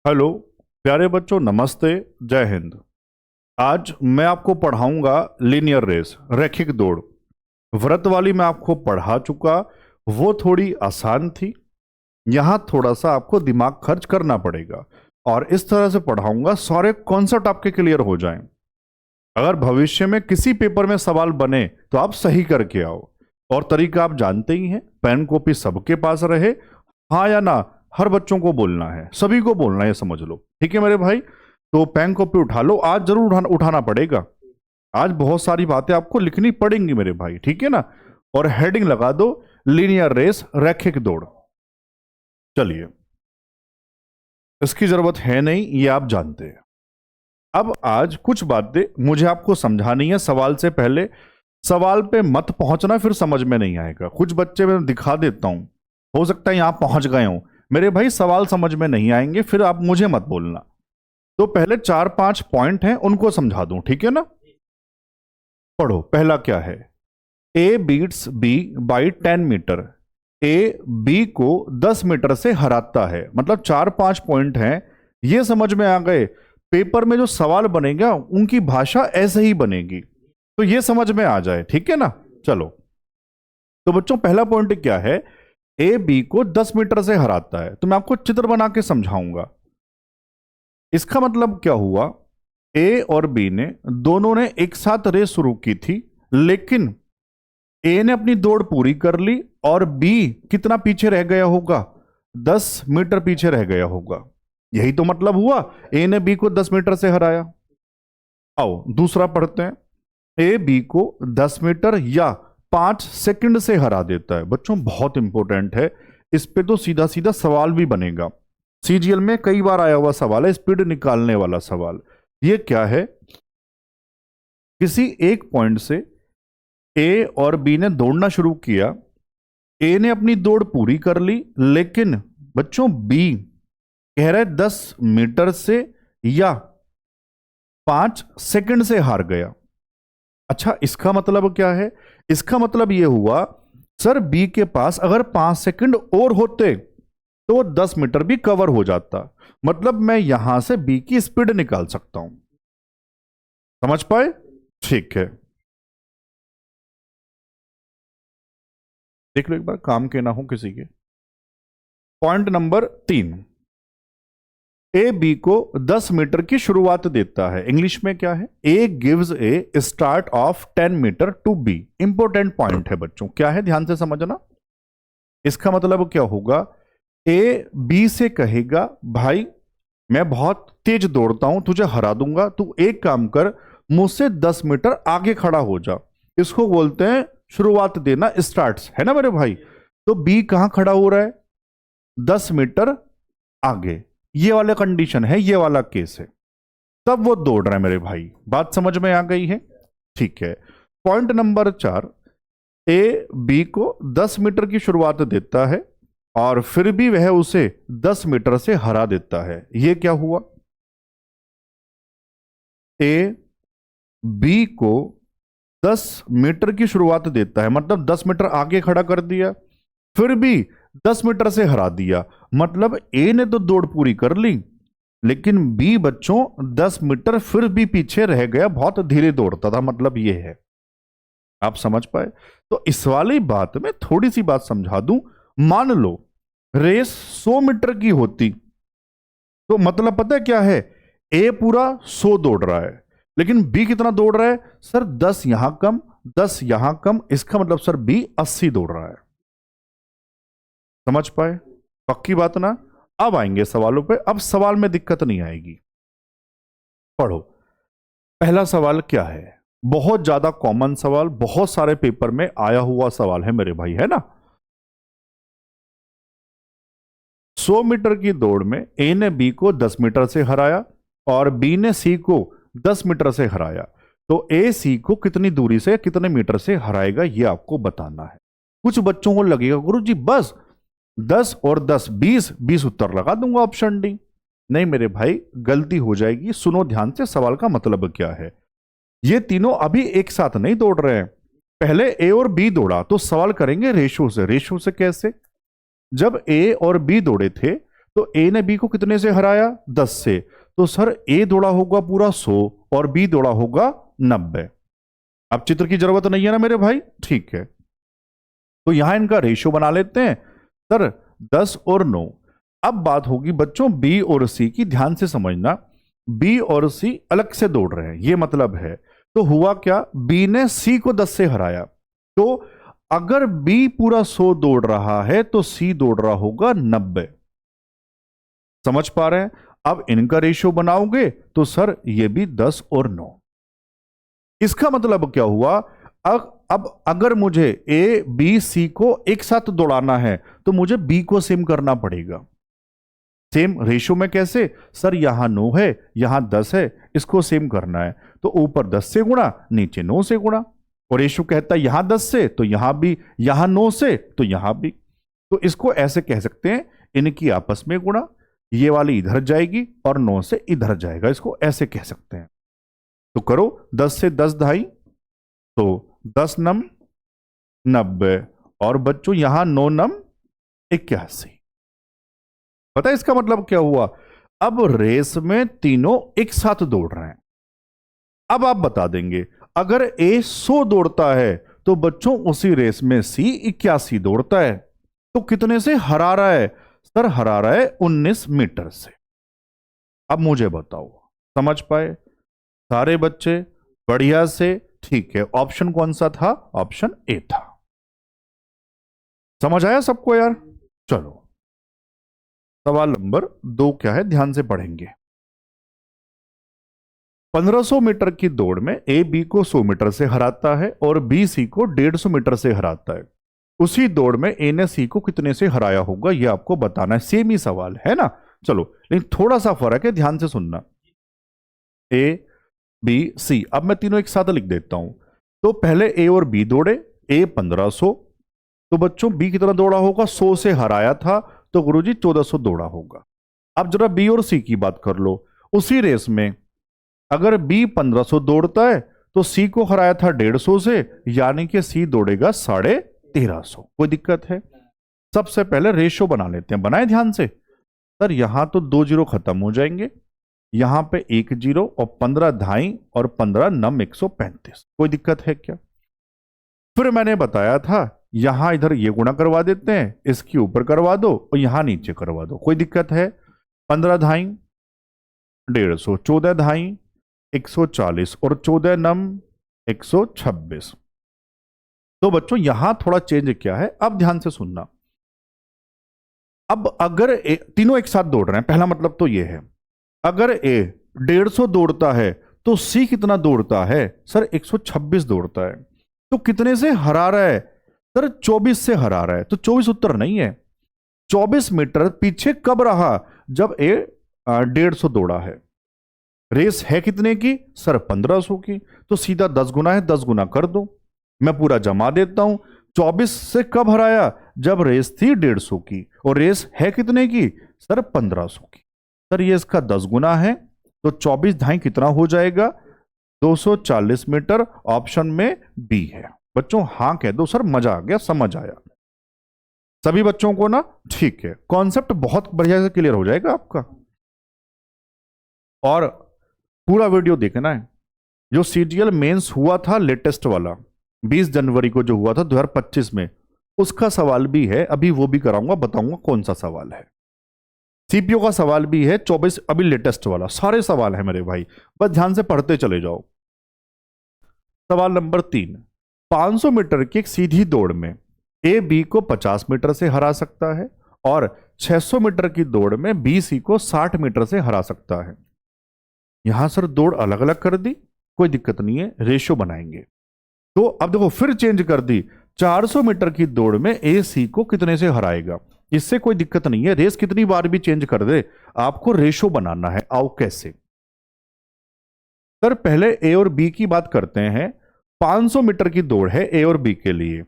Hello प्यारे बच्चों, नमस्ते, जय हिंद। आज मैं आपको पढ़ाऊंगा लीनियर रेस, रैखिक दौड़। व्रत वाली मैं आपको पढ़ा चुका, वो थोड़ी आसान थी। यहाँ थोड़ा सा आपको दिमाग खर्च करना पड़ेगा और इस तरह से पढ़ाऊंगा सारे कॉन्सेप्ट आपके क्लियर हो जाएं। अगर भविष्य में किसी पेपर में सवाल बने तो आप सही करके आओ। और तरीका आप जानते ही हैं, पेन कॉपी सबके पास रहे, हाँ या ना हर बच्चों को बोलना है, सभी को बोलना है, ये समझ लो। ठीक है मेरे भाई, तो पेन कॉपी उठा लो, आज जरूर उठाना पड़ेगा। आज बहुत सारी बातें आपको लिखनी पड़ेंगी मेरे भाई, ठीक है ना। और हेडिंग लगा दो, लीनियर रेस, रैखिक दौड़। चलिए, इसकी जरूरत है नहीं, ये आप जानते हैं। अब आज कुछ बातें मुझे आपको समझानी है सवाल से पहले। सवाल पे मत पहुंचना, फिर समझ में नहीं आएगा। कुछ बच्चे मैं दिखा देता हूं, हो सकता है यहां पहुंच गए हो मेरे भाई, सवाल समझ में नहीं आएंगे, फिर आप मुझे मत बोलना। तो पहले 4-5 पॉइंट हैं, उनको समझा दूं, ठीक है ना। पढ़ो, पहला क्या है? A beats B by 10 metre. A B को 10 मीटर से हराता है। मतलब 4-5 पॉइंट हैं, ये समझ में आ गए। पेपर में जो सवाल बनेगा उनकी भाषा ऐसे ही बनेगी, तो ये समझ में आ जाए, ठीक है ना। चलो, तो बच्चों पहला पॉइंट क्या है? ए बी को 10 मीटर से हराता है। तो मैं आपको चित्र बना के समझाऊंगा। इसका मतलब क्या हुआ? ए और बी ने दोनों ने एक साथ रेस शुरू की थी, लेकिन ए ने अपनी दौड़ पूरी कर ली और बी कितना पीछे रह गया होगा? 10 मीटर पीछे रह गया होगा। यही तो मतलब हुआ, ए ने बी को 10 मीटर से हराया। आओ दूसरा पढ़ते हैं। ए बी को 10 मीटर या 5 सेकंड से हरा देता है। बच्चों बहुत इंपॉर्टेंट है, इस पे तो सीधा सीधा सवाल भी बनेगा। सीजीएल में कई बार आया हुआ सवाल है, स्पीड निकालने वाला सवाल। ये क्या है? किसी एक पॉइंट से ए और बी ने दौड़ना शुरू किया। ए ने अपनी दौड़ पूरी कर ली, लेकिन बच्चों बी कह रहे 10 मीटर से या 5 सेकंड से हार गया। अच्छा, इसका मतलब क्या है? इसका मतलब यह हुआ, सर बी के पास अगर 5 सेकंड और होते तो 10 मीटर भी कवर हो जाता। मतलब मैं यहां से बी की स्पीड निकाल सकता हूं। समझ पाए? ठीक है, देख लो एक बार, काम के ना हो किसी के। पॉइंट नंबर 3, ए बी को 10 मीटर की शुरुआत देता है। इंग्लिश में क्या है? A gives a start of 10 metre to B. Important point है बच्चों, क्या है ध्यान से समझना। इसका मतलब क्या होगा? ए बी से कहेगा, भाई मैं बहुत तेज दौड़ता हूं, तुझे हरा दूंगा, तू एक काम कर, मुझसे 10 मीटर आगे खड़ा हो जा। इसको बोलते हैं शुरुआत देना, स्टार्ट्स, है ना मेरे भाई। तो बी कहां खड़ा हो रहा है? 10 मीटर आगे। ये वाला कंडीशन है, ये वाला केस है, तब वो दौड़ रहा है मेरे भाई। बात समझ में आ गई है? ठीक है। पॉइंट नंबर 4, ए बी को 10 मीटर की शुरुआत देता है और फिर भी वह उसे 10 मीटर से हरा देता है। यह क्या हुआ? ए बी को 10 मीटर की शुरुआत देता है, मतलब 10 मीटर आगे खड़ा कर दिया, फिर भी 10 मीटर से हरा दिया। मतलब ए ने तो दौड़ पूरी कर ली, लेकिन बी बच्चों 10 मीटर फिर भी पीछे रह गया, बहुत धीरे दौड़ता था। मतलब यह है, आप समझ पाए? तो इस वाली बात में थोड़ी सी बात समझा दूं। मान लो रेस 100 मीटर की होती, तो मतलब पता है क्या है? ए पूरा 100 दौड़ रहा है, लेकिन बी कितना दौड़ रहा है? सर 10 यहां कम, 10 यहां कम, इसका मतलब सर बी 80 दौड़ रहा है। समझ पाए? पक्की बात ना। अब आएंगे सवालों पे, अब सवाल में दिक्कत नहीं आएगी। पढ़ो, पहला सवाल क्या है? बहुत ज्यादा कॉमन सवाल, बहुत सारे पेपर में आया हुआ सवाल है मेरे भाई, है ना। 100 मीटर की दौड़ में ए ने बी को 10 मीटर से हराया और बी ने सी को 10 मीटर से हराया। तो ए सी को कितनी दूरी से, कितने मीटर से हराएगा, यह आपको बताना है। कुछ बच्चों को लगेगा गुरुजी बस 10 और 10 20, 20 उत्तर लगा दूंगा ऑप्शन डी। नहीं मेरे भाई, गलती हो जाएगी। सुनो ध्यान से, सवाल का मतलब क्या है। ये तीनों अभी एक साथ नहीं दौड़ रहे हैं। पहले ए और बी दौड़ा, तो सवाल करेंगे रेशो से। रेशो से कैसे? जब ए और बी दौड़े थे तो ए ने बी को कितने से हराया? 10 से। तो सर ए दौड़ा होगा पूरा 100 और बी दौड़ा होगा 90। अब चित्र की जरूरत नहीं है ना मेरे भाई, ठीक है। तो यहां इनका रेशियो बना लेते हैं सर, 10 और 9। अब बात होगी बच्चों बी और सी की, ध्यान से समझना। बी और सी अलग से दौड़ रहे हैं, ये मतलब है। तो हुआ क्या, बी ने सी को 10 से हराया। तो अगर बी पूरा 100 दौड़ रहा है तो सी दौड़ रहा होगा 90। समझ पा रहे हैं? अब इनका रेशियो बनाओगे तो सर ये भी 10 और 9। इसका मतलब क्या हुआ, अब अगर मुझे ए बी सी को एक साथ दौड़ाना है तो मुझे बी को सेम करना पड़ेगा। सेम रेशियो में कैसे? सर यहां 9 है, यहां 10 है, इसको सेम करना है तो ऊपर 10 से गुणा, नीचे 9 से गुणा। और रेशियो कहता है यहां 10 से तो यहां भी, यहां 9 से तो यहां भी। तो इसको ऐसे कह सकते हैं, इनकी आपस में गुणा, ये वाली इधर जाएगी और 9 से इधर जाएगा, इसको ऐसे कह सकते हैं। तो करो 10 से 10 ढाई, तो 10 नम 90 और बच्चों यहां 9 नम 81। पता है इसका मतलब क्या हुआ? अब रेस में तीनों एक साथ दौड़ रहे हैं। अब आप बता देंगे अगर ए 100 दौड़ता है तो बच्चों उसी रेस में सी 81 दौड़ता है, तो कितने से हरा रहा है? सर हरा रहा है 19 मीटर से। अब मुझे बताओ, समझ पाए सारे बच्चे? बढ़िया से, ठीक है। ऑप्शन कौन सा था? ऑप्शन ए था। समझ आया सबको यार? चलो सवाल नंबर 2 क्या है, ध्यान से पढ़ेंगे। 1500 मीटर की दौड़ में ए बी को 100 मीटर से हराता है और बी सी को 150 मीटर से हराता है। उसी दौड़ में ए ने सी को कितने से हराया होगा, यह आपको बताना है। सेम ही सवाल है ना? चलो लेकिन थोड़ा सा फर्क है, ध्यान से सुनना। ए बी सी, अब मैं तीनों एक साथ लिख देता हूं। तो पहले ए और बी दौड़े, ए 1500, तो बच्चों बी कितना दौड़ा होगा? 100 से हराया था तो गुरुजी 1400 दौड़ा होगा। अब जरा बी और सी की बात कर लो। उसी रेस में अगर बी 1500 दौड़ता है तो सी को हराया था 150 से, यानी कि सी दौड़ेगा 1350। कोई दिक्कत है? सबसे पहले रेशियो बना लेते हैं, बनाए ध्यान से। सर यहां तो 2 जीरो खत्म हो जाएंगे, यहां पे 1 जीरो और 15 ढाई और 15 नम 135। कोई दिक्कत है क्या? फिर मैंने बताया था यहां इधर ये गुणा करवा देते हैं, इसके ऊपर करवा दो और यहां नीचे करवा दो। कोई दिक्कत है? 15 ढाई 150, 14 ढाई 140 और 14 नम 126। तो बच्चों यहां थोड़ा चेंज क्या है, अब ध्यान से सुनना। अब अगर तीनों एक साथ दौड़ रहे हैं, पहला मतलब तो यह है, अगर ए 150 दौड़ता है तो सी कितना दौड़ता है? सर 126 दौड़ता है। तो कितने से हरा रहा है? सर 24 से हरा रहा है। तो 24 उत्तर नहीं है। 24 मीटर पीछे कब रहा? जब ए 150 दौड़ा है। रेस है कितने की? सर 1500 की। तो सीधा 10 गुना है, 10 गुना कर दो, मैं पूरा जमा देता हूं। 24 से कब हराया? जब रेस थी 150 की, और रेस है कितने की? सर 1500 की। सर ये इसका 10 गुना है, तो 24 ढाई कितना हो जाएगा? 240 मीटर। ऑप्शन में बी है। बच्चों हां कह दो सर, मजा आ गया, समझ आया सभी बच्चों को ना? ठीक है, कॉन्सेप्ट बहुत बढ़िया से क्लियर हो जाएगा आपका। और पूरा वीडियो देखना है। जो सीजीएल मेंस हुआ था लेटेस्ट वाला 20 जनवरी को जो हुआ था 2025 में, उसका सवाल भी है, अभी वो भी कराऊंगा, बताऊंगा कौन सा सवाल है। सीपीओ का सवाल भी है 24, अभी लेटेस्ट वाला। सारे सवाल है मेरे भाई, बस ध्यान से पढ़ते चले जाओ। सवाल नंबर 3, 500 मीटर की एक सीधी दौड़ में ए बी को 50 मीटर से हरा सकता है और 600 मीटर की दौड़ में बी सी को 60 मीटर से हरा सकता है। यहां सर दौड़ अलग अलग कर दी, कोई दिक्कत नहीं है, रेशियो बनाएंगे। तो अब देखो फिर चेंज कर दी, 400 मीटर की दौड़ में ए सी को कितने से हराएगा? इससे कोई दिक्कत नहीं है, रेस कितनी बार भी चेंज कर दे, आपको रेशियो बनाना है। आओ कैसे? सर पहले ए और बी की बात करते हैं। 500 मीटर की दौड़ है ए और बी के लिए।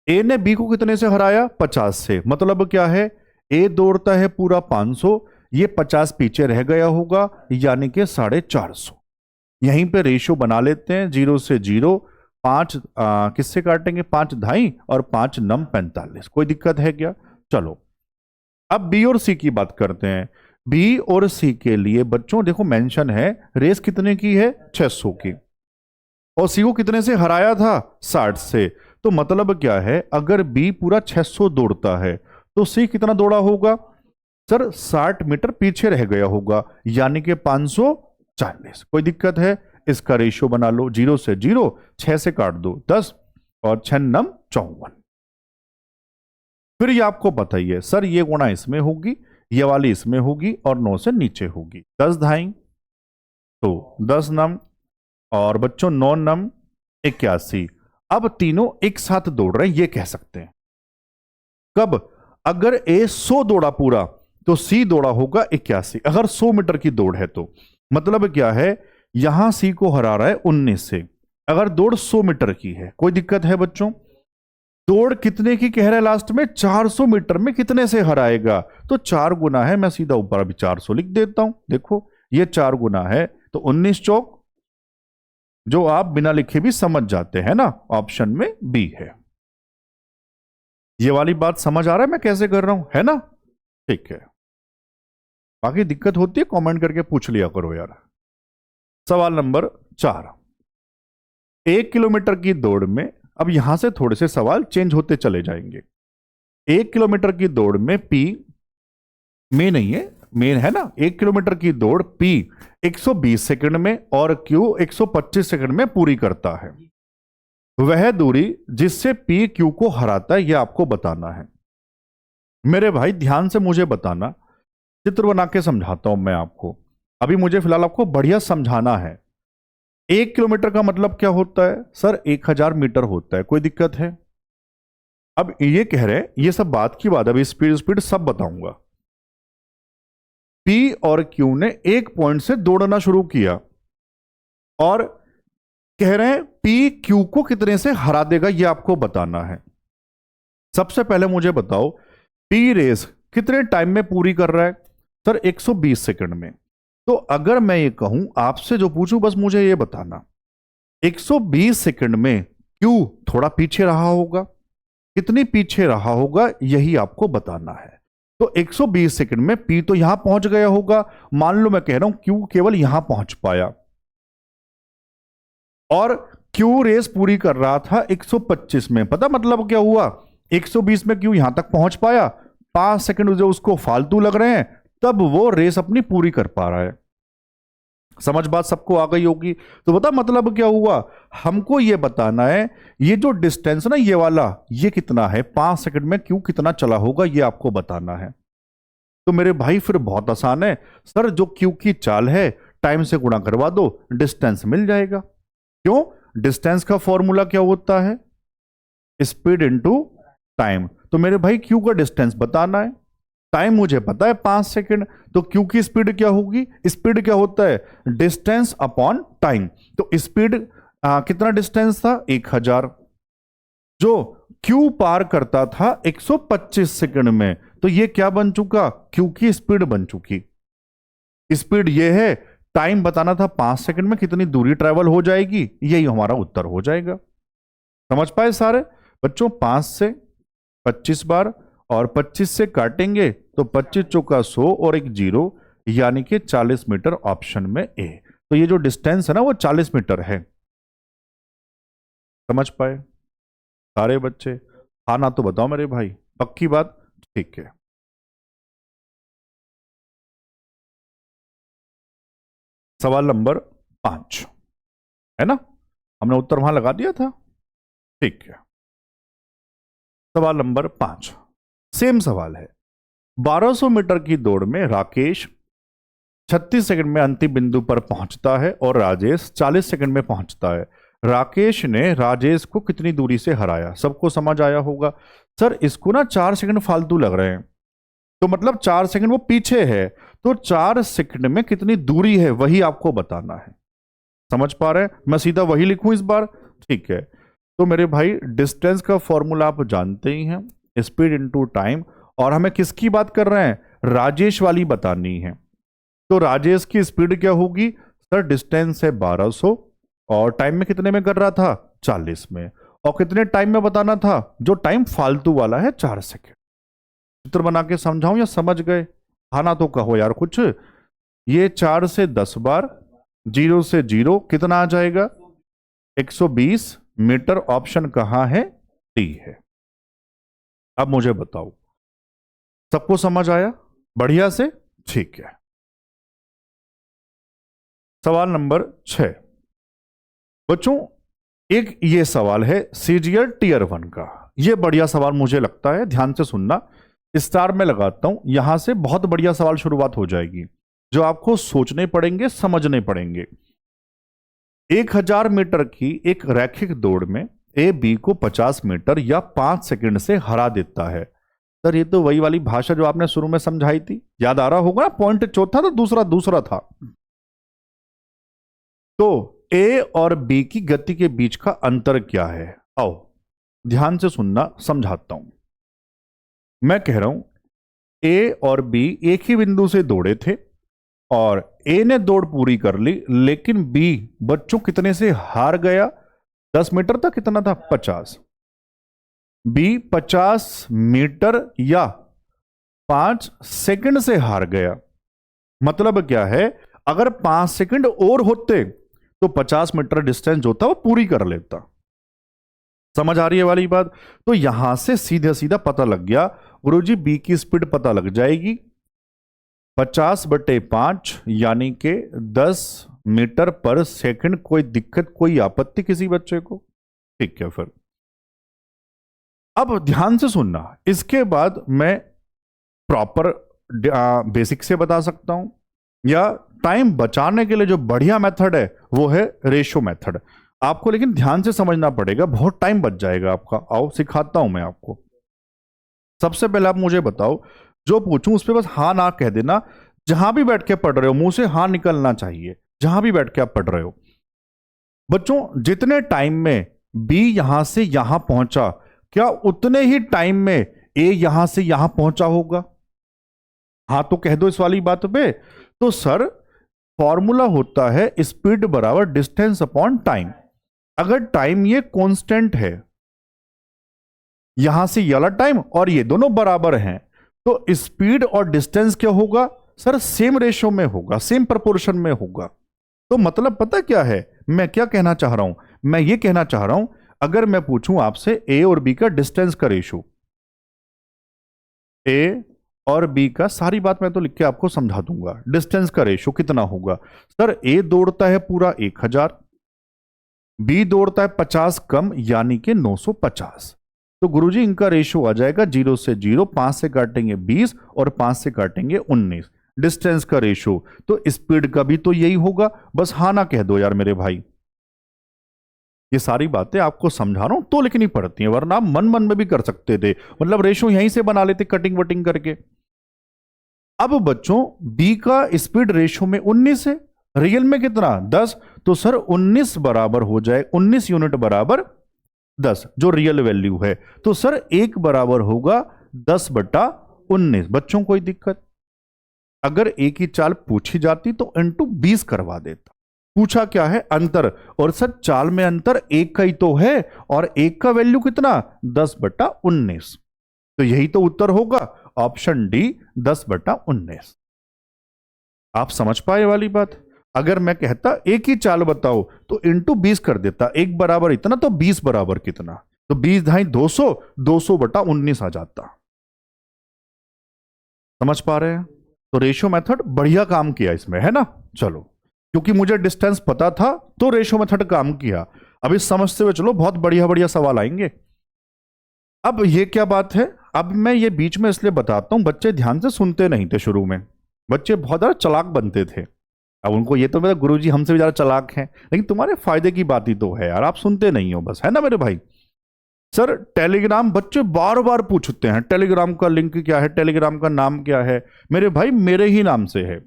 ए ने बी को कितने से हराया? 50 से। मतलब क्या है? ए दौड़ता है पूरा 500, ये 50 पीछे रह गया होगा, यानी कि 450। यहीं पे रेशियो बना लेते हैं, 0 से 0, 5 किससे काटेंगे? 5 ढाई और 5 नम 45। कोई दिक्कत है क्या? चलो अब बी और सी की बात करते हैं। बी और सी के लिए बच्चों देखो मेंशन है रेस कितने की है, 600 की, और सी को कितने से हराया था, 60 से। तो मतलब क्या है, अगर बी पूरा 600 दौड़ता है तो सी कितना दौड़ा होगा सर, 60 मीटर पीछे रह गया होगा, यानी कि 540। कोई दिक्कत है, इसका रेशियो बना लो, 0 से 0, 6 से काट दो 10 और 6 नम 54। फिर ये आपको बताइए सर ये गुणा इसमें होगी, ये वाली इसमें होगी और 9 से नीचे होगी, 10 धाई तो 10 नम और बच्चों 9 नम 81। अब तीनों एक साथ दौड़ रहे हैं ये कह सकते हैं। कब, अगर ए 100 दौड़ा पूरा तो सी दौड़ा होगा 81, अगर 100 मीटर की दौड़ है तो। मतलब क्या है, यहां सी को हरा रहा है 19 से, अगर दौड़ 100 मीटर की है। कोई दिक्कत है बच्चों, दौड़ कितने की कह रहा है लास्ट में, 400 मीटर में कितने से हराएगा, तो 4 गुना है, मैं सीधा ऊपर अभी 400 लिख देता हूं। देखो ये 4 गुना है तो 19 चौक, जो आप बिना लिखे भी समझ जाते हैं ना, ऑप्शन में बी है। ये वाली बात समझ आ रहा है मैं कैसे कर रहा हूं, है ना, ठीक है। बाकी दिक्कत होती है कमेंट करके पूछ लिया करो यार। सवाल नंबर 4, 1 किलोमीटर की दौड़ में, अब यहां से थोड़े से सवाल चेंज होते चले जाएंगे। 1 किलोमीटर की दौड़ में पी में नहीं है, मेन है ना, 1 किलोमीटर की दौड़ पी 120 सेकंड में और क्यू 125 सेकंड में पूरी करता है। वह दूरी जिससे पी क्यू को हराता है यह आपको बताना है। मेरे भाई ध्यान से मुझे बताना, चित्र बना के समझाता हूं मैं आपको। अभी मुझे फिलहाल आपको बढ़िया समझाना है। 1 किलोमीटर का मतलब क्या होता है सर, 1000 मीटर होता है। कोई दिक्कत है, अब ये कह रहे हैं ये सब बात की बात, अभी स्पीड स्पीड सब बताऊंगा। पी और क्यू ने एक पॉइंट से दौड़ना शुरू किया और कह रहे हैं पी क्यू को कितने से हरा देगा ये आपको बताना है। सबसे पहले मुझे बताओ पी रेस कितने टाइम में पूरी कर रहा है सर, 120 सेकंड में। तो अगर मैं ये कहूं आपसे जो पूछूं बस मुझे ये बताना, 120 सेकंड में क्यू थोड़ा पीछे रहा होगा, कितनी पीछे रहा होगा यही आपको बताना है। तो 120 सेकंड में पी तो यहां पहुंच गया होगा, मान लो मैं कह रहा हूं क्यू केवल यहां पहुंच पाया और क्यू रेस पूरी कर रहा था 125 में। पता मतलब क्या हुआ, 120 में क्यू यहां तक पहुंच पाया, 5 सेकंड जो उसको फालतू लग रहे हैं तब वो रेस अपनी पूरी कर पा रहा है। समझ बात सबको आ गई होगी। तो बता मतलब क्या हुआ, हमको ये बताना है ये जो डिस्टेंस ना ये वाला ये कितना है, 5 सेकंड में क्यू कितना चला होगा ये आपको बताना है। तो मेरे भाई फिर बहुत आसान है सर, जो क्यू की चाल है टाइम से गुणा करवा दो, डिस्टेंस मिल जाएगा। क्यों, डिस्टेंस का फॉर्मूला क्या होता है, स्पीड इनटू टाइम। तो मेरे भाई क्यू का डिस्टेंस बताना है, टाइम मुझे पता है 5 सेकंड, तो क्यू की स्पीड क्या होगी, स्पीड क्या होता है, डिस्टेंस अपॉन टाइम। तो स्पीड कितना डिस्टेंस था 1000, जो क्यू पार करता था 125 सेकंड में, तो ये क्या बन चुका, क्यू की स्पीड बन चुकी। स्पीड ये है, टाइम बताना था 5 सेकंड में कितनी दूरी ट्रेवल हो जाएगी, यही हमारा उत्तर हो जाएगा। समझ पाए सारे बच्चों, 5 से 25 बार और 25 से काटेंगे तो 25 चौका 100 और एक 0, यानी कि 40 मीटर ऑप्शन में ए। तो ये जो डिस्टेंस है ना वो 40 मीटर है। समझ पाए सारे बच्चे, हाँ ना तो बताओ मेरे भाई, पक्की बात, ठीक है। सवाल नंबर 5 है ना, हमने उत्तर वहां लगा दिया था, ठीक है। सवाल नंबर 5 सेम सवाल है। 1200 मीटर की दौड़ में राकेश 36 सेकंड में अंतिम बिंदु पर पहुंचता है और राजेश 40 सेकंड में पहुंचता है। राकेश ने राजेश को कितनी दूरी से हराया, सबको समझ आया होगा। सर इसको ना 4 सेकंड फालतू लग रहे हैं, तो मतलब 4 सेकंड वो पीछे है, तो 4 सेकंड में कितनी दूरी है वही आपको बताना है। समझ पा रहे हैं, मैं सीधा वही लिखूं इस बार, ठीक है। तो मेरे भाई डिस्टेंस का फॉर्मूला आप जानते ही हैं, स्पीड इनटू टाइम, और हमें किसकी बात कर रहे हैं, राजेश वाली बतानी है। तो राजेश की स्पीड क्या होगी सर, डिस्टेंस है 1200 और टाइम में कितने में कर रहा था, 40 में, और कितने टाइम में बताना था, जो टाइम फालतू वाला है 4 सेकंड। चित्र बना के समझाऊं या समझ गए? हाँ ना तो कहो यार कुछ। ये 4 से 10 बार, 0 से 0 कितना आ जाएगा? 120 मीटर। ऑप्शन कहां है? डी है। अब मुझे बताओ, सबको समझ आया बढ़िया से? ठीक है। सवाल नंबर 6 बच्चों, एक ये सवाल है सीजीएल टीयर 1 का। ये बढ़िया सवाल मुझे लगता है, ध्यान से सुनना। स्टार में लगाता हूं, यहां से बहुत बढ़िया सवाल शुरुआत हो जाएगी जो आपको सोचने पड़ेंगे, समझने पड़ेंगे। 1000 मीटर की एक रैखिक दौड़ में ए बी को 50 मीटर या 5 सेकंड से हरा देता है। सर ये तो वही वाली भाषा जो आपने शुरू में समझाई थी, याद आ रहा होगा ना? पॉइंट चौथा था, दूसरा था। तो ए और बी की गति के बीच का अंतर क्या है? आओ ध्यान से सुनना, समझाता हूं। मैं कह रहा हूं ए और बी एक ही बिंदु से दौड़े थे और ए ने दौड़ पूरी कर ली, लेकिन बी बच्चों कितने से हार गया? 10 मीटर था, कितना था? 50। बी 50 मीटर या 5 सेकंड से हार गया। मतलब क्या है? अगर 5 सेकंड और होते तो 50 मीटर डिस्टेंस जो था वो पूरी कर लेता। समझ आ रही है वाली बात? तो यहां से सीधा सीधा पता लग गया गुरुजी, बी की स्पीड पता लग जाएगी 50/5 यानी कि 10 मीटर पर सेकंड। कोई दिक्कत, कोई आपत्ति किसी बच्चे को? ठीक है। फिर अब ध्यान से सुनना, इसके बाद मैं प्रॉपर बेसिक से बता सकता हूं, या टाइम बचाने के लिए जो बढ़िया मेथड है वो है रेशो मेथड। आपको लेकिन ध्यान से समझना पड़ेगा, बहुत टाइम बच जाएगा आपका। आओ सिखाता हूं मैं आपको। सबसे पहले आप मुझे बताओ, जो पूछूं उस पर बस हाँ ना कह देना। जहां भी बैठ के पढ़ रहे हो मुंह से हाँ निकलना चाहिए, जहां भी बैठ के आप पढ़ रहे हो। बच्चों जितने टाइम में बी यहां से यहां पहुंचा, क्या उतने ही टाइम में ए यहां से यहां पहुंचा होगा? हाँ तो कह दो इस वाली बात पे। तो सर फॉर्मूला होता है स्पीड बराबर डिस्टेंस अपॉन टाइम। अगर टाइम ये कांस्टेंट है, यहां से ये वाला टाइम और ये दोनों बराबर हैं, तो स्पीड और डिस्टेंस क्या होगा? सर सेम रेशो में होगा, सेम प्रोपोर्शन में होगा। तो मतलब पता क्या है मैं क्या कहना चाह रहा हूं? मैं ये कहना चाह रहा हूं, अगर मैं पूछूं आपसे ए और बी का डिस्टेंस का रेशो, ए और बी का, सारी बात मैं तो लिख के आपको समझा दूंगा, डिस्टेंस का रेशो कितना होगा? सर ए दौड़ता है पूरा 1000, बी दौड़ता है 50 कम यानी कि 950। तो गुरुजी इनका रेशो आ जाएगा 0 से 0, 5 से काटेंगे 20 और 5 से काटेंगे 19। डिस्टेंस का रेशो, तो स्पीड का भी तो यही होगा। बस हाँ ना कह दो यार मेरे भाई। ये सारी बातें आपको समझा रहा हूं तो लिखनी पड़ती हैं, वरना आप मन मन में भी कर सकते थे, मतलब रेशो यहीं से बना लेते कटिंग वटिंग करके। अब बच्चों बी का स्पीड रेशो में 19 है, रियल में कितना? 10। तो सर 19 बराबर हो जाए, 19 यूनिट बराबर 10 जो रियल वैल्यू है। तो सर 1 बराबर होगा 10/19। बच्चों कोई दिक्कत? अगर एक ही चाल पूछी जाती तो इंटू 20 करवा देता। पूछा क्या है? अंतर। और सर चाल में अंतर एक का ही तो है, और एक का वैल्यू कितना? 10/19। तो यही तो उत्तर होगा, ऑप्शन डी 10/19। आप समझ पाए वाली बात? अगर मैं कहता एक ही चाल बताओ तो इंटू 20 कर देता, एक बराबर इतना तो 20 बराबर कितना? तो 20 ढाई 200, 200/19 आ जाता। समझ पा रहे हैं? तो रेशियो मेथड बढ़िया काम किया इसमें, है ना? चलो, क्योंकि मुझे डिस्टेंस पता था तो रेशियो मेथड काम किया। अब इस समझते हुए चलो, बहुत बढ़िया बढ़िया सवाल आएंगे। अब ये क्या बात है? अब मैं ये बीच में इसलिए बताता हूं, बच्चे ध्यान से सुनते नहीं थे शुरू में, बच्चे बहुत ज्यादा चालाक बनते थे। अब उनको ये तो पता गुरुजी हमसे भी ज्यादा चालाक हैं, लेकिन तुम्हारे फायदे की बात ही तो है यार, आप सुनते नहीं हो बस, है ना मेरे भाई? सर टेलीग्राम बच्चे बार बार पूछते हैं, टेलीग्राम का लिंक क्या है, टेलीग्राम का नाम क्या है? मेरे भाई मेरे ही नाम से है।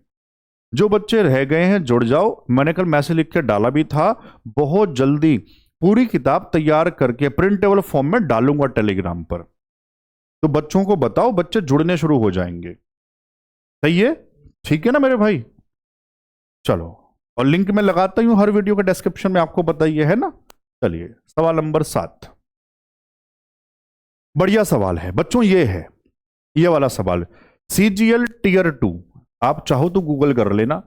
जो बच्चे रह गए हैं जुड़ जाओ, मैंने कल मैसेज लिख के डाला भी था, बहुत जल्दी पूरी किताब तैयार करके प्रिंटेबल फॉर्म में डालूंगा टेलीग्राम पर। तो बच्चों को बताओ, बच्चे जुड़ने शुरू हो जाएंगे। सही है? ठीक है ना मेरे भाई? चलो, और लिंक मैं लगाता हूं हर वीडियो के डिस्क्रिप्शन में, आपको बताइए, है ना? चलिए सवाल नंबर 7, बढ़िया सवाल है बच्चों। ये है ये वाला सवाल, CGL टीयर 2, आप चाहो तो गूगल कर लेना,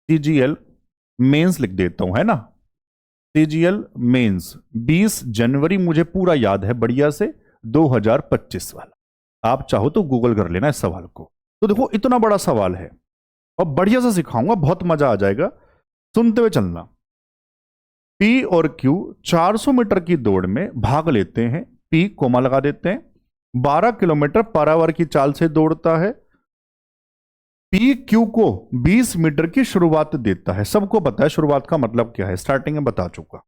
CGL मेंस लिख देता हूं, है ना, CGL मेंस 20 जनवरी, मुझे पूरा याद है बढ़िया से, 2025 वाला। आप चाहो तो गूगल कर लेना इस सवाल को। तो देखो इतना बड़ा सवाल है और बढ़िया से सिखाऊंगा, बहुत मजा आ जाएगा, सुनते हुए चलना। P और Q 400 मीटर की दौड़ में भाग लेते हैं। P कोमा लगा देते हैं, 12 किलोमीटर पर आवर की चाल से दौड़ता है। P Q को 20 मीटर की शुरुआत देता है, सबको पता है शुरुआत का मतलब क्या है, स्टार्टिंग में बता चुका,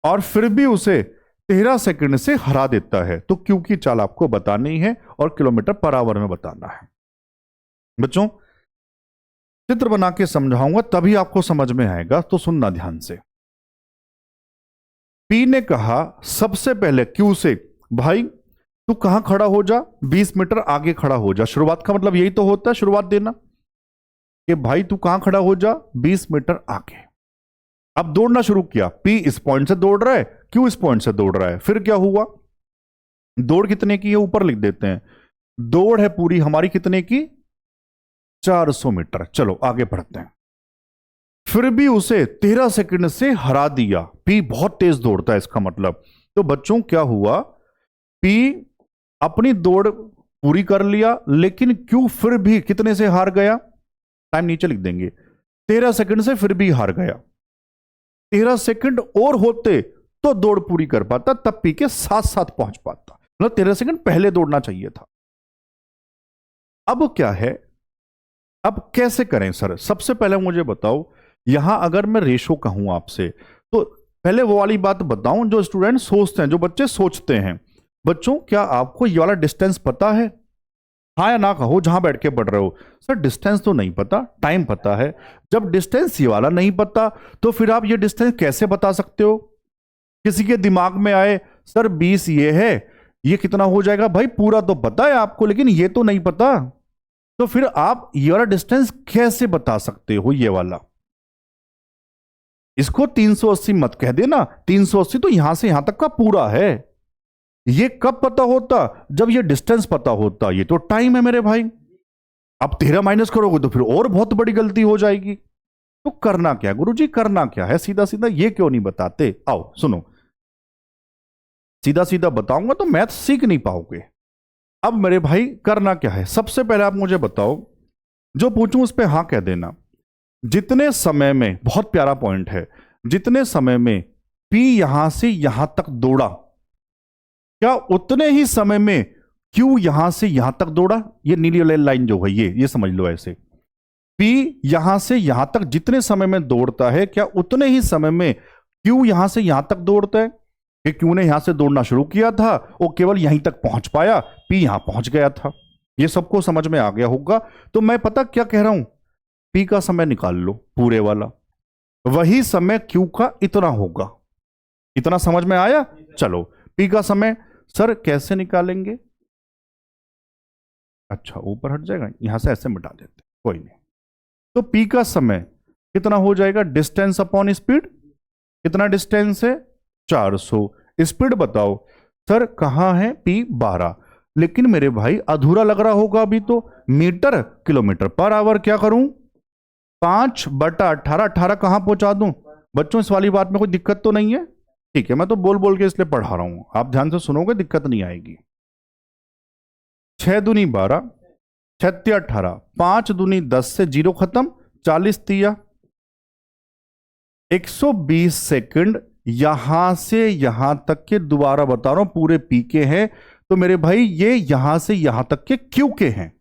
और फिर भी उसे 13 सेकंड से हरा देता है। तो Q की चाल आपको बतानी है और किलोमीटर पर आवर में बताना है। बच्चों चित्र बना के समझाऊंगा तभी आपको समझ में आएगा, तो सुनना ध्यान से। P ने कहा सबसे पहले Q से, भाई तू कहां खड़ा हो जा, 20 मीटर आगे खड़ा हो जा। शुरुआत का मतलब यही तो होता है, शुरुआत देना, कि भाई तू कहां खड़ा हो जा, 20 मीटर आगे। अब दौड़ना शुरू किया, P इस पॉइंट से दौड़ रहा है, Q इस पॉइंट से दौड़ रहा है। फिर क्या हुआ, दौड़ कितने की है ऊपर लिख देते हैं, दौड़ है पूरी हमारी कितने की, 400 मीटर। चलो आगे बढ़ते हैं। फिर भी उसे 13 सेकंड से हरा दिया। P बहुत तेज दौड़ता है इसका मतलब। तो बच्चों क्या हुआ, P अपनी दौड़ पूरी कर लिया, लेकिन Q फिर भी कितने से हार गया, टाइम नीचे लिख देंगे, 13 सेकंड से फिर भी हार गया। 13 सेकंड और होते तो दौड़ पूरी कर पाता, तब P के साथ साथ पहुंच पाता, मतलब 13 सेकंड पहले दौड़ना चाहिए था। अब क्या है, अब कैसे करें सर, सबसे पहले मुझे बताओ, यहां अगर मैं रेशो कहूं आपसे, तो पहले वो वाली बात बताऊं जो स्टूडेंट सोचते हैं, जो बच्चे सोचते हैं। बच्चों क्या आपको ये वाला डिस्टेंस पता है, हाँ या ना कहो जहां बैठ के पढ़ रहे हो। सर डिस्टेंस तो नहीं पता, टाइम पता है। जब डिस्टेंस ये वाला नहीं पता तो फिर आप ये डिस्टेंस कैसे बता सकते हो। किसी के दिमाग में आए सर 20 ये है, ये कितना हो जाएगा, भाई पूरा तो पता है आपको लेकिन ये तो नहीं पता, तो फिर आप ये वाला डिस्टेंस कैसे बता सकते हो, ये वाला। इसको 380 मत कह देना, 380 तो यहां से यहां तक का पूरा है। ये कब पता होता, जब ये डिस्टेंस पता होता, ये तो टाइम है मेरे भाई। अब 13 माइनस करोगे तो फिर और बहुत बड़ी गलती हो जाएगी। तो करना क्या गुरुजी, करना क्या है, सीधा सीधा ये क्यों नहीं बताते। आओ सुनो, सीधा सीधा बताऊंगा तो मैथ सीख नहीं पाओगे। अब मेरे भाई करना क्या है, सबसे पहले आप मुझे बताओ, जो पूछूं उस पर हां कह देना। जितने समय में, बहुत प्यारा पॉइंट है, जितने समय में P यहां से यहां तक दौड़ा, क्या उतने ही समय में Q यहां से यहां तक दौड़ा। ये नीली वाली लाइन जो है ये समझ लो ऐसे, P यहां से यहां तक जितने समय में दौड़ता है, क्या उतने ही समय में Q यहां से यहां तक दौड़ता है। कि Q ने यहां से दौड़ना शुरू किया था, वो केवल यहीं तक पहुंच पाया, P यहां पहुंच गया था। ये सबको समझ में आ गया होगा। तो मैं पता क्या कह रहा हूं, P का समय निकाल लो पूरे वाला, वही समय Q का इतना होगा। इतना समझ में आया। चलो P का समय सर कैसे निकालेंगे, अच्छा ऊपर हट जाएगा, यहां से ऐसे मिटा देते, कोई नहीं। तो P का समय कितना हो जाएगा, डिस्टेंस अपॉन स्पीड। कितना डिस्टेंस है, 400। स्पीड बताओ सर कहां है, P 12, लेकिन मेरे भाई अधूरा लग रहा होगा अभी तो, मीटर किलोमीटर पर आवर क्या करूं, 5/18, 18 कहां पहुंचा दूं। बच्चों इस वाली बात में कोई दिक्कत तो नहीं है, ठीक है, मैं तो बोल बोल के इसलिए पढ़ा रहा हूं, आप ध्यान से सुनोगे दिक्कत नहीं आएगी। 6 दूनी 12, 6 18, 5 दूनी 10 से 0 खत्म, 40 तिया 120 सेकंड यहां से यहां तक के, दोबारा बता रहा हूं पूरे P के हैं, तो मेरे भाई ये यहां से यहां तक के Q के हैं,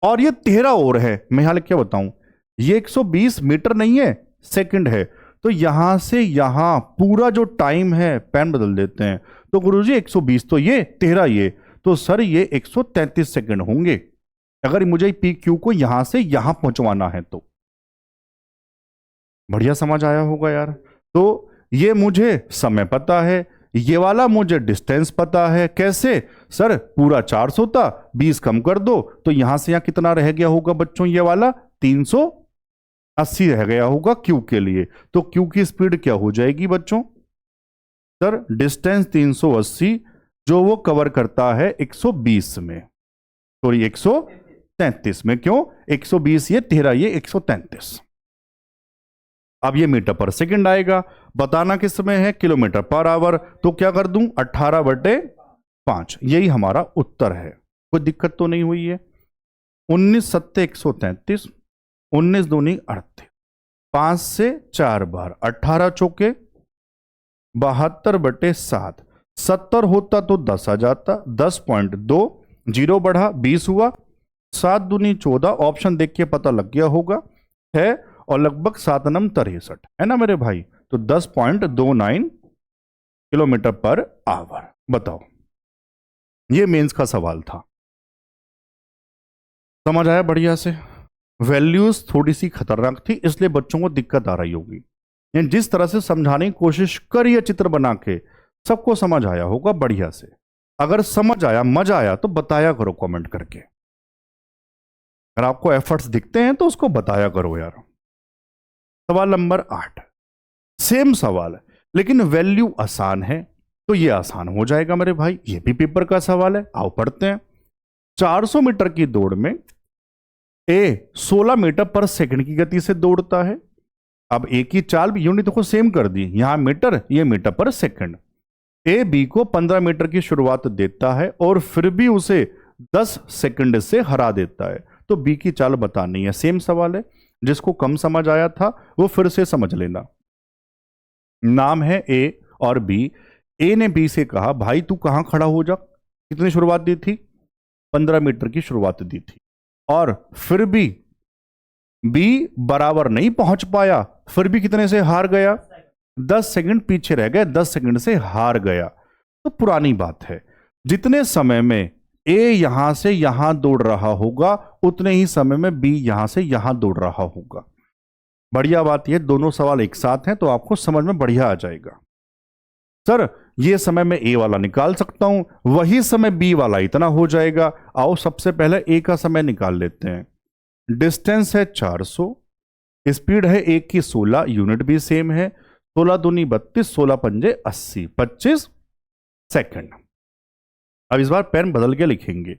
और ये 13 और है। मैं यहां क्या बताऊं, ये 120 मीटर नहीं है, सेकंड है। तो यहां से यहां पूरा जो टाइम है, पेन बदल देते हैं, तो गुरुजी 120 तो ये, 13 ये, तो सर ये 133 सेकंड होंगे अगर मुझे P Q को यहां से यहां पहुंचवाना है तो। बढ़िया समझ आया होगा यार। तो ये मुझे समय पता है, ये वाला मुझे डिस्टेंस पता है। कैसे सर, पूरा 400 था, 20 कम कर दो, तो यहां से यहां कितना रह गया होगा बच्चों, ये वाला 380 रह गया होगा Q के लिए। तो Q की स्पीड क्या हो जाएगी बच्चों, सर डिस्टेंस 380 जो वो कवर करता है 120 में, सॉरी 133 में, क्यों 120 ये 13 ये 133। अब ये मीटर पर सेकंड आएगा, बताना किस में है, किलोमीटर पर आवर, तो क्या कर दूं 18/5, यही हमारा उत्तर है। कोई दिक्कत तो नहीं हुई है। 19 सत्ते 133, 19 दूनी 38, 5 से 4 बार 18 चौके 72/7, 70 होता तो 10 आ जाता, 10.2, 0 बढ़ा 20 हुआ, 7 दूनी 14, ऑप्शन देख के पता लग गया होगा है, और लगभग 7 नम 63 है ना मेरे भाई, तो 10.29 किलोमीटर पर आवर। बताओ, ये मेंस का सवाल था, समझ आया बढ़िया से। वैल्यूज थोड़ी सी खतरनाक थी, इसलिए बच्चों को दिक्कत आ रही होगी। यानी जिस तरह से समझाने की कोशिश करिए चित्र बना के, सबको समझ आया होगा बढ़िया से। अगर समझ आया, मजा आया, तो बताया करो कमेंट करके। अगर आपको एफर्ट्स दिखते हैं तो उसको बताया करो यार। सवाल नंबर 8, सेम सवाल है लेकिन वैल्यू आसान है, तो ये आसान हो जाएगा मेरे भाई, ये भी पेपर का सवाल है। आओ पढ़ते हैं। 400 मीटर की दौड़ में ए 16 मीटर पर सेकंड की गति से दौड़ता है। अब ए की चाल भी यूनिट को सेम कर दी, यहां मीटर, ये मीटर पर सेकंड। ए बी को 15 मीटर की शुरुआत देता है और फिर भी उसे 10 सेकंड से हरा देता है, तो बी की चाल बतानी है। सेम सवाल है, जिसको कम समझ आया था वो फिर से समझ लेना। नाम है ए और बी। ए ने बी से कहा भाई तू कहां खड़ा हो जा, कितनी शुरुआत दी थी, 15 मीटर की शुरुआत दी थी, और फिर भी बी बराबर नहीं पहुंच पाया, फिर भी कितने से हार गया, 10 सेकंड पीछे रह गए, 10 सेकंड से हार गया। तो पुरानी बात है, जितने समय में ए यहां से यहां दौड़ रहा होगा उतने ही समय में बी यहां से यहां दौड़ रहा होगा। बढ़िया बात यह, दोनों सवाल एक साथ हैं तो आपको समझ में बढ़िया आ जाएगा। सर ये समय मैं ए वाला निकाल सकता हूं, वही समय बी वाला इतना हो जाएगा। आओ सबसे पहले ए का समय निकाल लेते हैं। डिस्टेंस है 400, स्पीड है ए की 16, यूनिट भी सेम है, 16 दूनी 32, 16 पंजे 80, 25 सेकंड। अब इस बार पेन बदल के लिखेंगे,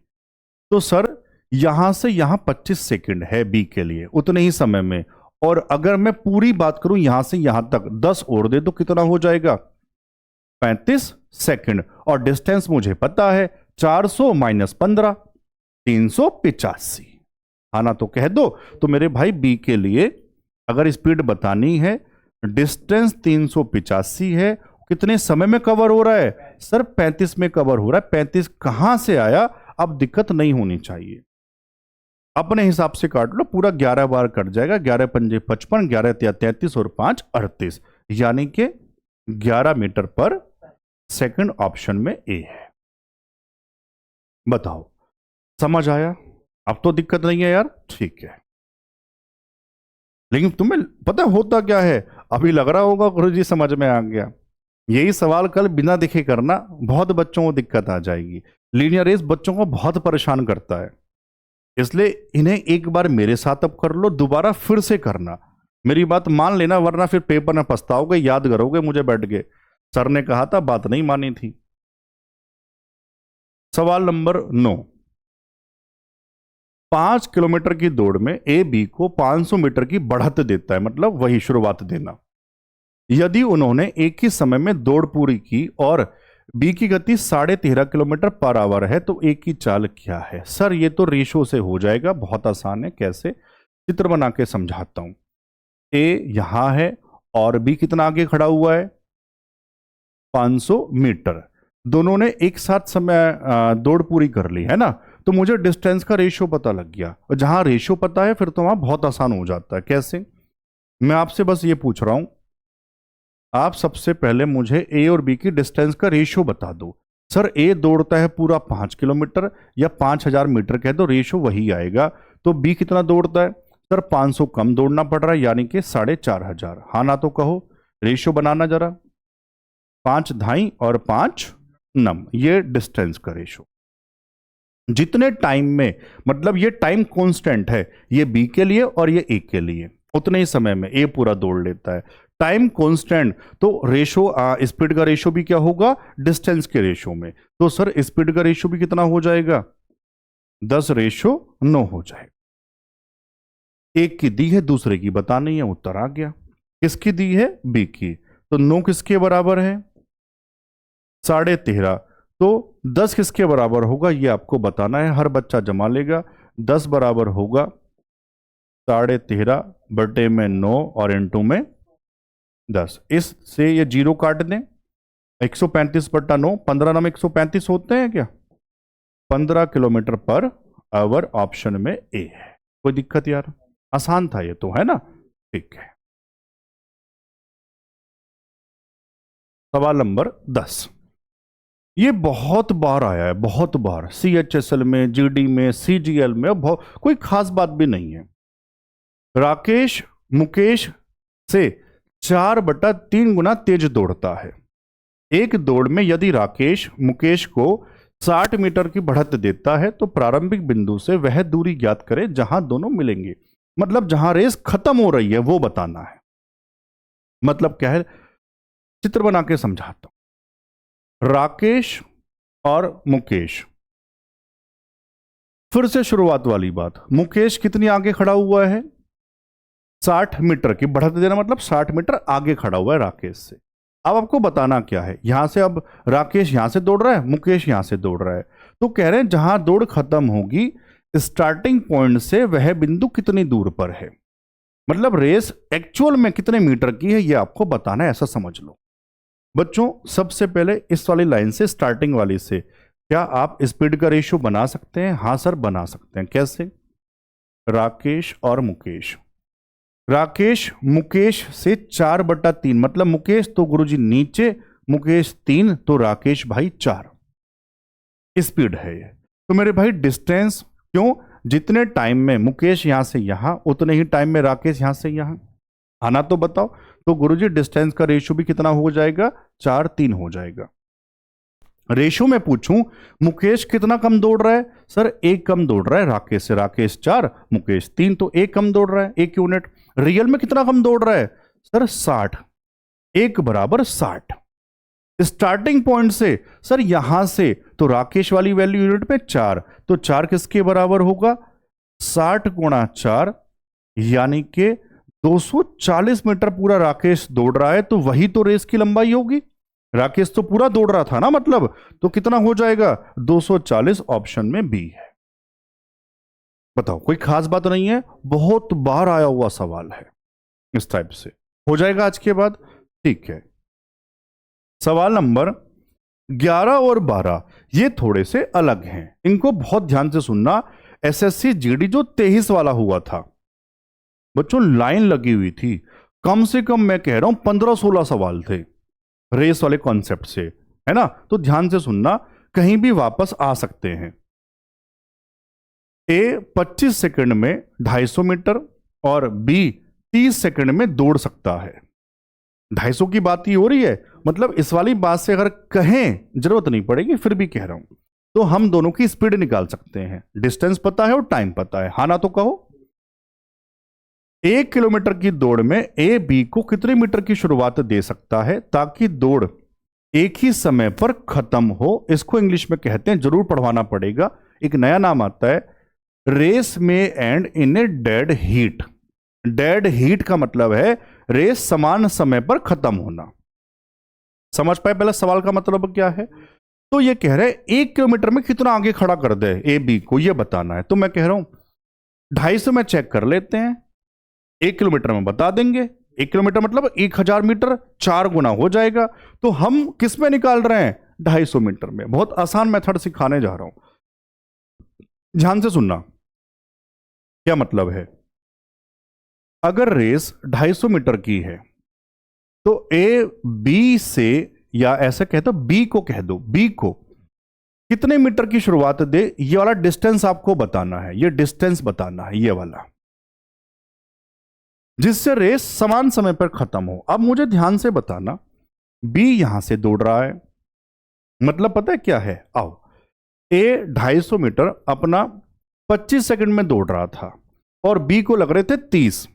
तो सर यहां से यहां 25 सेकंड है बी के लिए, उतने ही समय में, और अगर मैं पूरी बात करूं यहां से यहां तक 10 और दे तो कितना हो जाएगा, 35 सेकंड। और डिस्टेंस मुझे पता है 400 माइनस 15, 385। आना तो कह दो। तो मेरे भाई बी के लिए अगर स्पीड बतानी है, डिस्टेंस 385 है, कितने समय में कवर हो रहा है सर, 35 में कवर हो रहा है। 35 कहां से आया, अब दिक्कत नहीं होनी चाहिए, अपने हिसाब से काट लो, पूरा 11 बार कट जाएगा, 11 पंजे 55, 11 तिया 33 और 5 38, यानी कि 11 मीटर पर सेकंड ऑप्शन में ए है। बताओ समझ आया, अब तो दिक्कत नहीं है यार, ठीक है। लेकिन तुम्हें पता होता क्या है, अभी लग रहा होगा गुरुजी समझ में आ गया, यही सवाल कल बिना देखे करना, बहुत बच्चों को दिक्कत आ जाएगी। लीनियर रेस बच्चों को बहुत परेशान करता है, इसलिए इन्हें एक बार मेरे साथ अब कर लो, दोबारा फिर से करना, मेरी बात मान लेना, वरना फिर पेपर में पछताओगे, याद करोगे मुझे बैठ के सर ने कहा था, बात नहीं मानी थी। सवाल नंबर 9, 5 किलोमीटर की दौड़ में ए बी को 500 मीटर की बढ़त देता है, मतलब वही शुरुआत देना। यदि उन्होंने एक ही समय में दौड़ पूरी की और बी की गति 13.5 किलोमीटर पर आवर है, तो ए की चाल क्या है। सर ये तो रेशो से हो जाएगा, बहुत आसान है, कैसे, चित्र बना के समझाता हूं। ए यहां है और बी कितना आगे खड़ा हुआ है, 500 मीटर, दोनों ने एक साथ समय दौड़ पूरी कर ली है ना, तो मुझे डिस्टेंस का रेशियो पता लग गया, और जहां रेशियो पता है फिर तो वहां बहुत आसान हो जाता है। कैसे, मैं आपसे बस ये पूछ रहा हूं, आप सबसे पहले मुझे ए और बी की डिस्टेंस का रेशियो बता दो। सर ए दौड़ता है पूरा 5 किलोमीटर या 5000 मीटर कह दो, रेशियो वही आएगा। तो बी कितना दौड़ता है, सर 500 कम दौड़ना पड़ रहा है, यानी कि 4500। हाँ ना तो कहो, रेशियो बनाना जरा, 5 धाई और 5 नम, ये डिस्टेंस का रेशियो। जितने टाइम में, मतलब ये टाइम कांस्टेंट है, ये बी के लिए और ये ए के लिए, उतने ही समय में ए पूरा दौड़ लेता है। टाइम कांस्टेंट, तो रेशो, स्पीड का रेशो भी क्या होगा, डिस्टेंस के रेशो में। तो सर स्पीड का रेशो भी कितना हो जाएगा, 10:9 हो जाएगा। एक की दी है, दूसरे की बतानी है, उत्तर आ गया। किसकी दी है? बी की। तो 9 किसके बराबर है? 13.5। तो 10 किसके बराबर होगा ये आपको बताना है, हर बच्चा जमा लेगा। 10 बराबर होगा 13.5 बटे में 9 और इंटू में 10। इससे ये जीरो काट दें। 135 बटा 9, 15 नाम 135 होते हैं क्या? 15 किलोमीटर पर आवर ऑप्शन में ए है। कोई दिक्कत यार? आसान था ये तो, है ना? ठीक है। सवाल नंबर 10। ये बहुत बार आया है, बहुत बार, CHSL में, GD में, CGL में, कोई खास बात भी नहीं है। राकेश मुकेश से 4/3 गुना तेज दौड़ता है। एक दौड़ में यदि राकेश मुकेश को 60 मीटर की बढ़त देता है तो प्रारंभिक बिंदु से वह दूरी ज्ञात करे जहां दोनों मिलेंगे। मतलब जहां रेस खत्म हो रही है वो बताना है। मतलब क्या है, चित्र बना के समझाता हूं। राकेश और मुकेश, फिर से शुरुआत वाली बात, मुकेश कितनी आगे खड़ा हुआ है? 60 मीटर की बढ़त देना, मतलब 60 मीटर आगे खड़ा हुआ है राकेश से। अब आपको बताना क्या है, यहां से अब राकेश यहां से दौड़ रहा है, मुकेश यहां से दौड़ रहा है, तो कह रहे हैं जहां दौड़ खत्म होगी स्टार्टिंग पॉइंट से वह बिंदु कितनी दूर पर है। मतलब रेस एक्चुअल में कितने मीटर की है ये आपको बताना है, ऐसा समझ लो। बच्चों सबसे पहले इस वाली लाइन से, स्टार्टिंग वाली से, क्या आप स्पीड का रेशियो बना सकते हैं? हाँ सर बना सकते हैं। कैसे? राकेश और मुकेश, राकेश मुकेश से 4/3, मतलब मुकेश तो गुरुजी नीचे, मुकेश 3 तो राकेश भाई 4। स्पीड है ये। तो मेरे भाई डिस्टेंस, क्यों? जितने टाइम में मुकेश यहां से यहां उतने ही टाइम में राकेश यहां से यहां। आना तो बताओ। तो गुरुजी डिस्टेंस का रेशियो भी कितना हो जाएगा? 4:3 हो जाएगा। रेशियो में पूछूं मुकेश कितना कम दौड़ रहा है? सर 1 कम दौड़ रहा है राकेश से। राकेश 4 मुकेश 3 तो 1 कम दौड़ रहा है, 1 यूनिट। रियल में कितना कम दौड़ रहा है? सर 60। 1 बराबर 60। स्टार्टिंग पॉइंट से सर यहां से, तो राकेश वाली वैल्यू यूनिट में 4, तो 4 किसके बराबर होगा? 60 गुणा 4, यानी कि 240 मीटर पूरा राकेश दौड़ रहा है, तो वही तो रेस की लंबाई होगी। राकेश तो पूरा दौड़ रहा था ना, मतलब तो कितना हो जाएगा? 240। ऑप्शन में बी है। बताओ, कोई खास बात नहीं है, बहुत बार आया हुआ सवाल है इस टाइप से। हो जाएगा आज के बाद? ठीक है। सवाल नंबर 11 और 12 ये थोड़े से अलग हैं, इनको बहुत ध्यान से सुनना। SSC GD जो 23 वाला हुआ था बच्चों, लाइन लगी हुई थी, कम से कम मैं कह रहा हूं 15-16 सवाल थे रेस वाले कॉन्सेप्ट से, है ना? तो ध्यान से सुनना, कहीं भी वापस आ सकते हैं। A 25 सेकंड में 250 मीटर और B 30 सेकंड में दौड़ सकता है। 250 की बात ही हो रही है, मतलब इस वाली बात से अगर कहें जरूरत नहीं पड़ेगी, फिर भी कह रहा हूं, तो हम दोनों की स्पीड निकाल सकते हैं। डिस्टेंस पता है और टाइम पता है, हाँ ना तो कहो। 1 किलोमीटर की दौड़ में A B को कितने मीटर की शुरुआत दे सकता है ताकि दौड़ एक ही समय पर खत्म हो? इसको इंग्लिश में कहते हैं, जरूर पढ़वाना पड़ेगा, एक नया नाम आता है, रेस में and in a dead heat. Dead heat का मतलब है रेस समान समय पर खत्म होना। समझ पाए पहले सवाल का मतलब क्या है? तो ये कह रहे हैं 1 किलोमीटर में कितना आगे खड़ा कर दे A B को, ये बताना है। तो मैं कह रहा हूं 250 में चेक कर लेते हैं, 1 किलोमीटर में बता देंगे। 1 किलोमीटर मतलब 1000 मीटर, 4 गुना हो जाएगा। तो हम किस में निकाल रहे हैं? 250 मीटर में। बहुत आसान मेथड सिखाने जा रहा हूं, ध्यान से सुनना। क्या मतलब है? अगर रेस 250 मीटर की है तो A B से, या ऐसे कह दो B को, कह दो B को कितने मीटर की शुरुआत दे, ये वाला डिस्टेंस आपको बताना है, ये डिस्टेंस बताना है, ये वाला, जिससे रेस समान समय पर खत्म हो। अब मुझे ध्यान से बताना, B यहां से दौड़ रहा है, मतलब पता है क्या है? आओ, A 250 मीटर अपना 25 सेकंड में दौड़ रहा था और B को लग रहे थे 30।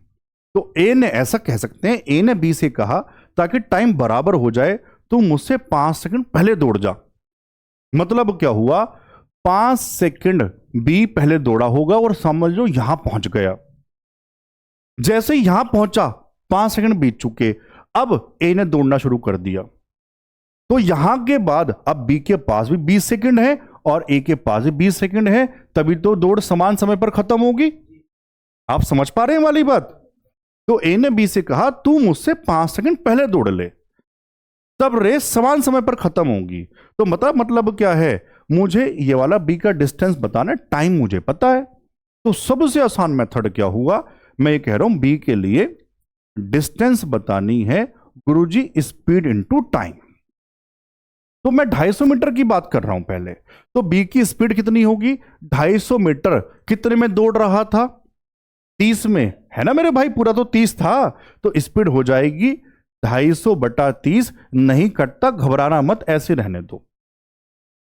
तो A ने, ऐसा कह सकते हैं, A ने B से कहा ताकि टाइम बराबर हो जाए तो मुझसे 5 सेकंड पहले दौड़ जा। मतलब क्या हुआ? 5 सेकंड बी पहले दौड़ा होगा और समझ लो यहां पहुंच गया। जैसे ही यहां पहुंचा 5 सेकंड बीत चुके, अब ए ने दौड़ना शुरू कर दिया। तो यहां के बाद अब बी के पास भी 20 सेकंड है और ए के पास भी 20 सेकंड है, तभी तो दौड़ समान समय पर खत्म होगी। आप समझ पा रहे हैं वाली बात? तो ए ने बी से कहा तू मुझसे 5 सेकंड पहले दौड़ ले, तब रेस समान समय पर खत्म होगी। तो मतलब क्या है, मुझे ये वाला बी का डिस्टेंस बताना, टाइम मुझे पता है। तो सबसे आसान मेथड क्या हुआ, मैं ये कह रहा हूं बी के लिए डिस्टेंस बतानी है गुरुजी स्पीड इनटू टाइम। तो मैं 250 मीटर की बात कर रहा हूं पहले। तो बी की स्पीड कितनी होगी, 250 मीटर कितने में दौड़ रहा था, 30 में, है ना मेरे भाई, पूरा तो 30 था। तो स्पीड हो जाएगी 250/30, नहीं कटता, घबराना मत, ऐसे रहने दो।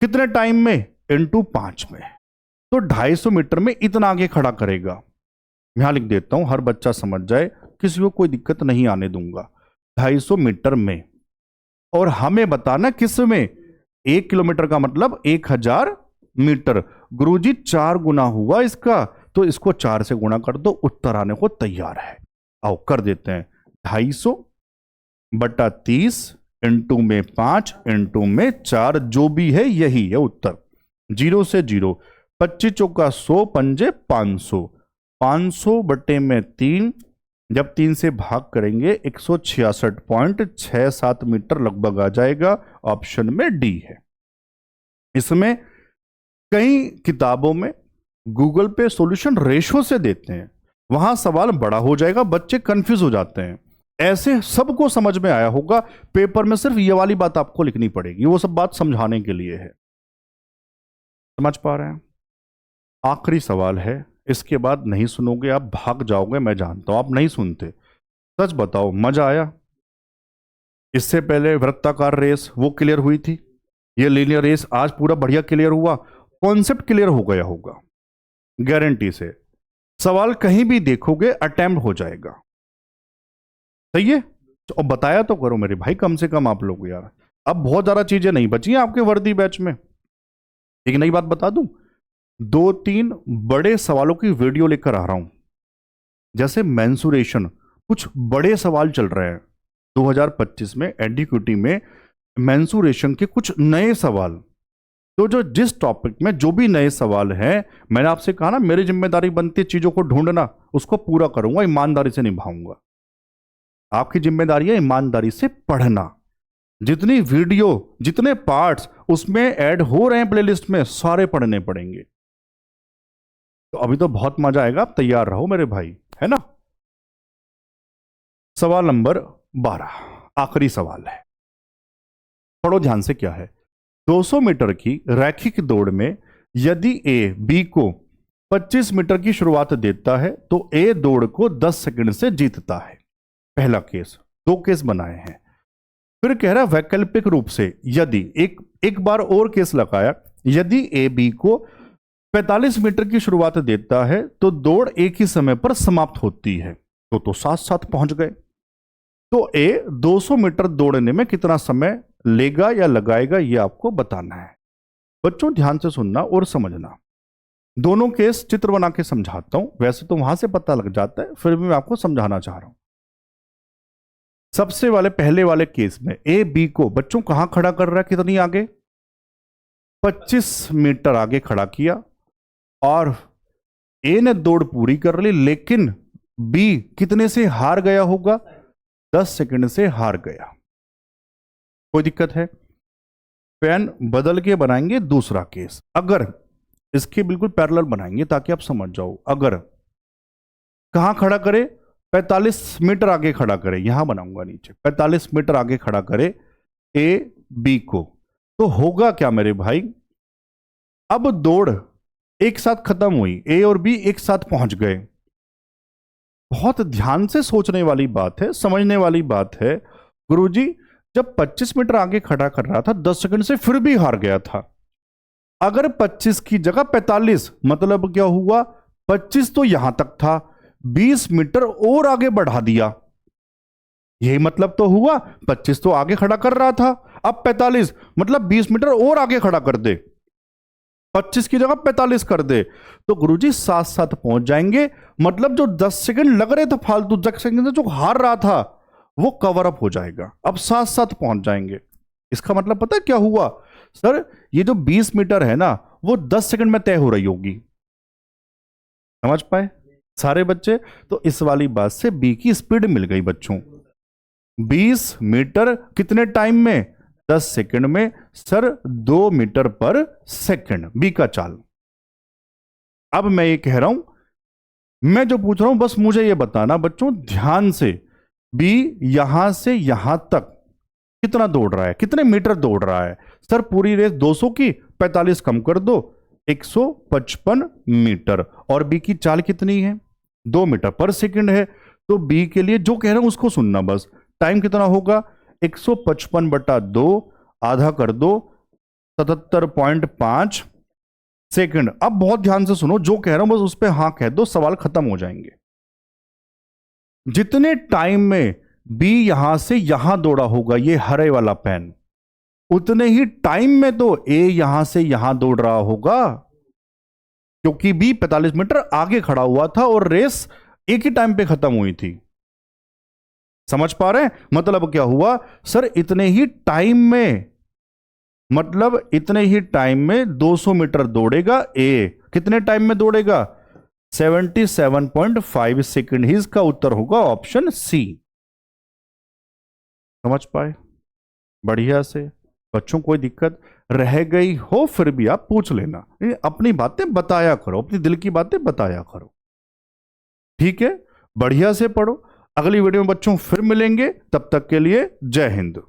कितने टाइम में, इनटू 5 में। तो 250 मीटर में इतना आगे खड़ा करेगा। यहां लिख देता हूं, हर बच्चा समझ जाए, किसी को कोई दिक्कत नहीं आने दूंगा। 250 मीटर में, और हमें बताना किस में, 1 किलोमीटर का मतलब 1000 मीटर। गुरुजी 4 गुना हुआ इसका, तो इसको 4 से गुणा कर दो, उत्तर आने को तैयार है। आओ कर देते हैं, 250/30 इंटू में 5 इंटू में 4, जो भी है यही है उत्तर। 0 से 0, 25 चौका 100, पंजे 500, 500/3, जब 3 से भाग करेंगे 166.67 मीटर लगभग आ जाएगा। ऑप्शन में डी है। इसमें कई किताबों में गूगल पे सॉल्यूशन रेशो से देते हैं, वहां सवाल बड़ा हो जाएगा, बच्चे कंफ्यूज हो जाते हैं। ऐसे सबको समझ में आया होगा, पेपर में सिर्फ ये वाली बात आपको लिखनी पड़ेगी, वो सब बात समझाने के लिए है। समझ पा रहे हैं? आखिरी सवाल है, इसके बाद नहीं सुनोगे आप भाग जाओगे, मैं जानता हूं आप नहीं सुनते। सच बताओ, मजा आया? इससे पहले वृत्ताकार रेस वो क्लियर हुई थी, ये लीनियर रेस आज पूरा बढ़िया क्लियर हुआ, कॉन्सेप्ट क्लियर हो गया होगा गारंटी से। सवाल कहीं भी देखोगे अटेम्प्ट हो जाएगा, सही है? तो अब बताया तो करो मेरे भाई, कम से कम आप लोग यार। अब बहुत ज्यादा चीजें नहीं बची हैं आपके वर्दी बैच में। एक नई बात बता दूं, 2-3 बड़े सवालों की वीडियो लेकर आ रहा हूं। जैसे मेंसुरेशन, कुछ बड़े सवाल चल रहे हैं 2025 में एडीक्यूटी में, मेंसुरेशन के कुछ नए सवाल। तो जो जिस टॉपिक में जो भी नए सवाल हैं, मैंने आपसे कहा ना मेरी जिम्मेदारी बनती है चीजों को ढूंढना, उसको पूरा करूंगा, ईमानदारी से निभाऊंगा। आपकी जिम्मेदारी है ईमानदारी से पढ़ना। जितनी वीडियो, जितने पार्ट्स उसमें ऐड हो रहे हैं प्लेलिस्ट में, सारे पढ़ने पड़ेंगे। तो अभी तो बहुत मजा आएगा, आप तैयार रहो मेरे भाई, है ना? सवाल नंबर 12, आखिरी सवाल है, पढ़ो ध्यान से। क्या है, 200 मीटर की रैखिक दौड़ में यदि ए बी को 25 मीटर की शुरुआत देता है तो ए दौड़ को 10 सेकंड से जीतता है। पहला केस, 2 केस बनाए हैं। फिर कह रहा वैकल्पिक रूप से यदि एक बार और केस लगाया, यदि ए बी को 45 मीटर की शुरुआत देता है तो दौड़ एक ही समय पर समाप्त होती है। तो साथ साथ पहुंच गए। तो ए 200 मीटर दौड़ने में कितना समय लेगा या लगाएगा, यह आपको बताना है। बच्चों ध्यान से सुनना और समझना। दोनों केस चित्र बना के समझाता हूं, वैसे तो वहां से पता लग जाता है, फिर भी मैं आपको समझाना चाह रहा हूं। सबसे वाले पहले वाले केस में ए बी को बच्चों कहां खड़ा कर रहा है, कितनी आगे, 25 मीटर आगे खड़ा किया, और ए ने दौड़ पूरी कर ली, लेकिन बी कितने से हार गया होगा, 10 सेकंड से हार गया। कोई दिक्कत है? पेन बदल के बनाएंगे दूसरा केस, अगर इसके बिल्कुल पैरेलल बनाएंगे ताकि आप समझ जाओ। अगर कहां खड़ा करे, 45 मीटर आगे खड़ा करे, यहां बनाऊंगा नीचे, 45 मीटर आगे खड़ा करे ए बी को, तो होगा क्या मेरे भाई, अब दौड़ एक साथ खत्म हुई, ए और बी एक साथ पहुंच गए। बहुत ध्यान से सोचने वाली बात है, समझने वाली बात है। गुरुजी जब 25 मीटर आगे खड़ा कर रहा था 10 सेकंड से, फिर भी हार गया था। अगर 25 की जगह 45, मतलब क्या हुआ, 25 तो यहां तक था, 20 मीटर और आगे बढ़ा दिया, यही मतलब तो हुआ। 25 तो आगे खड़ा कर रहा था, अब 45 मतलब 20 मीटर और आगे खड़ा कर दे। 25 की जगह 45 कर दे तो गुरुजी साथ साथ पहुंच जाएंगे। मतलब जो 10 सेकंड लग रहे थे फालतू, 10 सेकंड से जो हार रहा था वो कवर अप हो जाएगा, अब साथ साथ पहुंच जाएंगे। इसका मतलब पता है क्या हुआ सर, ये जो 20 मीटर है ना वो 10 सेकंड में तय हो रही होगी। समझ पाए सारे बच्चे? तो इस वाली बात से बी की स्पीड मिल गई बच्चों। 20 मीटर कितने टाइम में? 10 सेकंड में सर, 2 मीटर पर सेकंड, बी का चाल। अब मैं ये कह रहा हूं, मैं जो पूछ रहा हूं बस मुझे ये बताना बच्चों ध्यान से, बी यहां से यहां तक कितना दौड़ रहा है, कितने मीटर दौड़ रहा है? सर पूरी रेस 200 की 45 कम कर दो, 155 मीटर। और बी की चाल कितनी है? 2 मीटर पर सेकंड है। तो बी के लिए जो कह रहा हूं उसको सुनना बस। टाइम कितना होगा? 155/2 आधा कर दो, 77.5 सेकंड। अब बहुत ध्यान से सुनो, जो कह रहा हूं बस उस पर हां कह दो, सवाल खत्म हो जाएंगे। जितने टाइम में बी यहां से यहां दौड़ा होगा ये हरे वाला पेन, उतने ही टाइम में तो ए यहां से यहां दौड़ रहा होगा, क्योंकि बी 45 मीटर आगे खड़ा हुआ था और रेस एक ही टाइम पे खत्म हुई थी। समझ पा रहे हैं? मतलब क्या हुआ सर, इतने ही टाइम में, मतलब इतने ही टाइम में 200 मीटर दौड़ेगा ए। कितने टाइम में दौड़ेगा? 77.5 सेकंड ही इसका उत्तर होगा ऑप्शन सी। समझ पाए? बढ़िया से बच्चों, कोई दिक्कत रह गई हो फिर भी आप पूछ लेना, अपनी बातें बताया करो, अपनी दिल की बातें बताया करो, ठीक है? बढ़िया से पढ़ो। अगली वीडियो में बच्चों फिर मिलेंगे, तब तक के लिए जय हिंद।